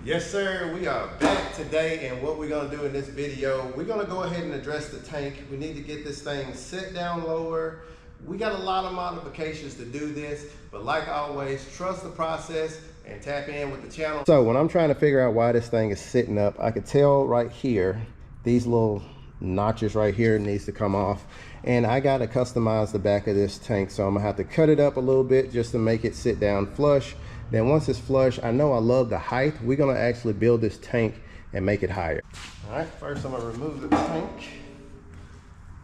Yes sir, we are back today, and what we're going to do in this video, we're going to go ahead and address the tank. We need to get this thing set down lower. We got a lot of modifications to do this, but like always, trust the process and tap in with the channel. So when I'm trying to figure out why this thing is sitting up, I could tell right here, these little notches right here needs to come off, and I got to customize the back of this tank, so I'm gonna have to cut it up a little bit just to make it sit down flush. Then once it's flush, I know I love the height, we're gonna actually build this tank and make it higher. All right, first I'm gonna remove the tank.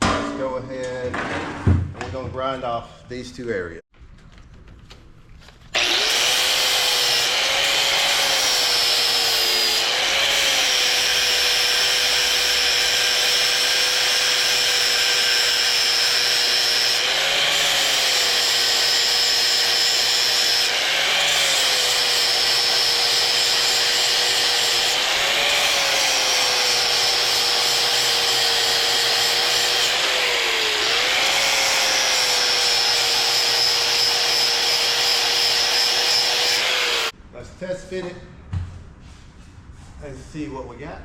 Let's go ahead and we're gonna grind off these two areas. Test fit it and see what we got.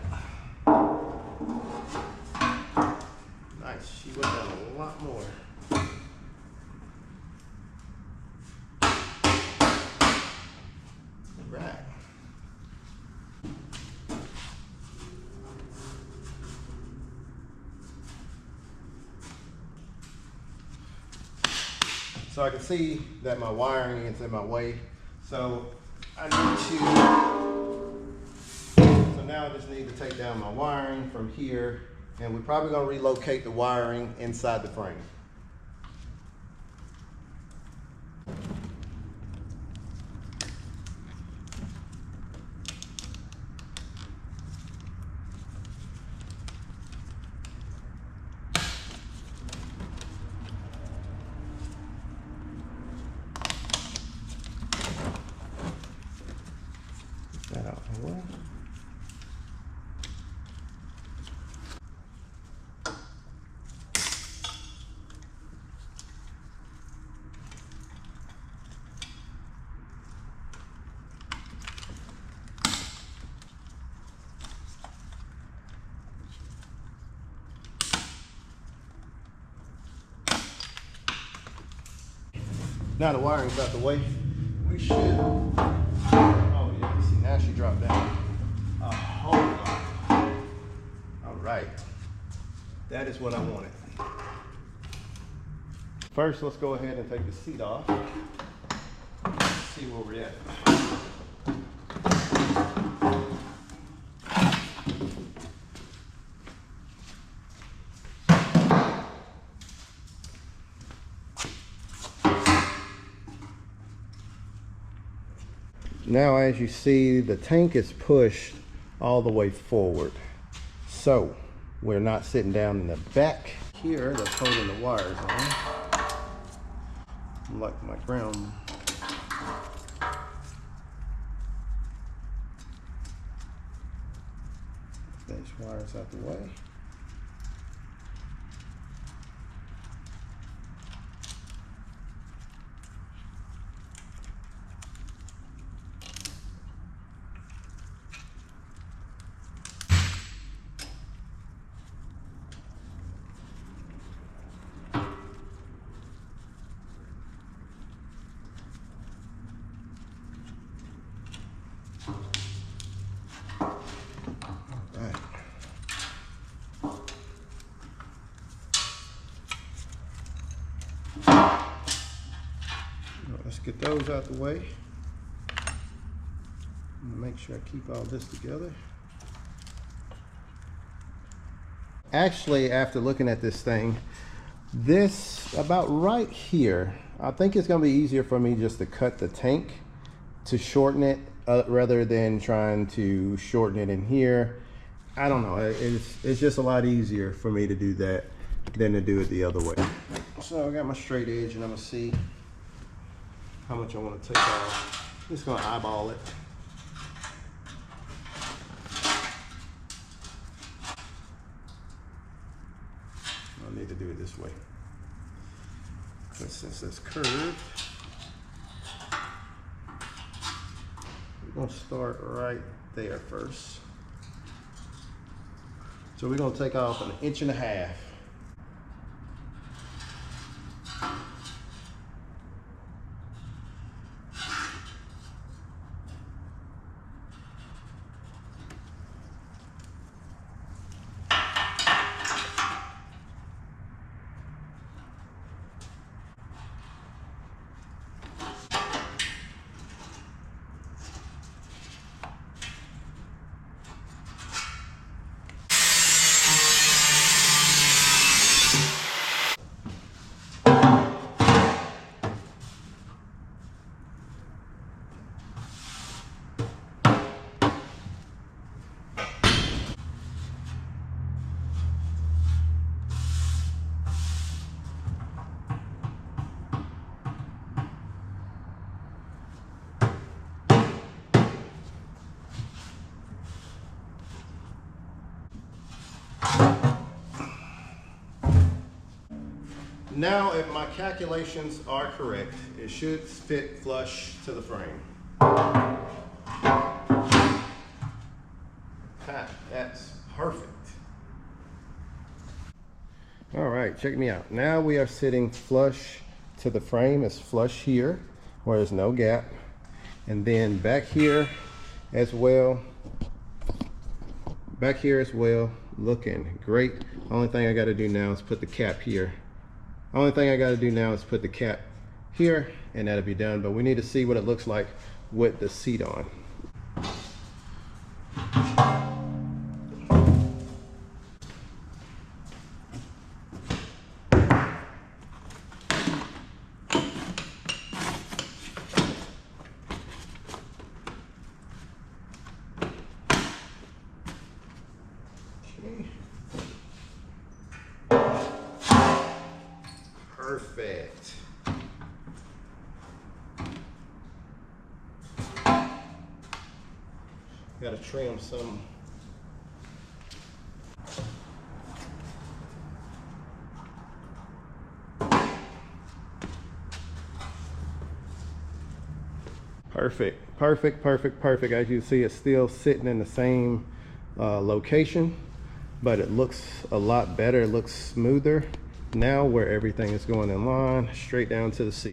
Nice, she went down a lot more. Right. So I can see that my wiring is in my way. So now I just need to take down my wiring from here, and we're probably going to relocate the wiring inside the frame. That out of the way. Now the wiring's out the way, we should. Oh yeah, see, now she dropped down a whole lot. All right, that is what I wanted. First, let's go ahead and take the seat off. See where we're at. Now, as you see, the tank is pushed all the way forward, so we're not sitting down in the back here that's holding the wires on, like my ground. These wires out the way. Let's get those out the way. I'm gonna make sure I keep all this together. Actually, after looking at this thing, this about right here, I think it's gonna be easier for me just to cut the tank to shorten it rather than trying to shorten it in here. I don't know, it's just a lot easier for me to do that than to do it the other way. So I got my straight edge, and I'm gonna see how much I want to take off. I'm just gonna eyeball it. I need to do it this way. But since it's curved, we're gonna start right there first. So we're gonna take off 1.5 inches. Now, if my calculations are correct, it should fit flush to the frame. That's perfect. All right, check me out. Now we are sitting flush to the frame. It's flush here where there's no gap. And then back here as well. Back here as well, looking great. Only thing I gotta do now is put the cap here. Only thing I got to do now is put the cap here and that'll be done, but we need to see what it looks like with the seat on. Perfect. Gotta trim some. Perfect, perfect, perfect, perfect. As you see, it's still sitting in the same location, but it looks a lot better. It looks smoother now where everything is going in line straight down to the seat.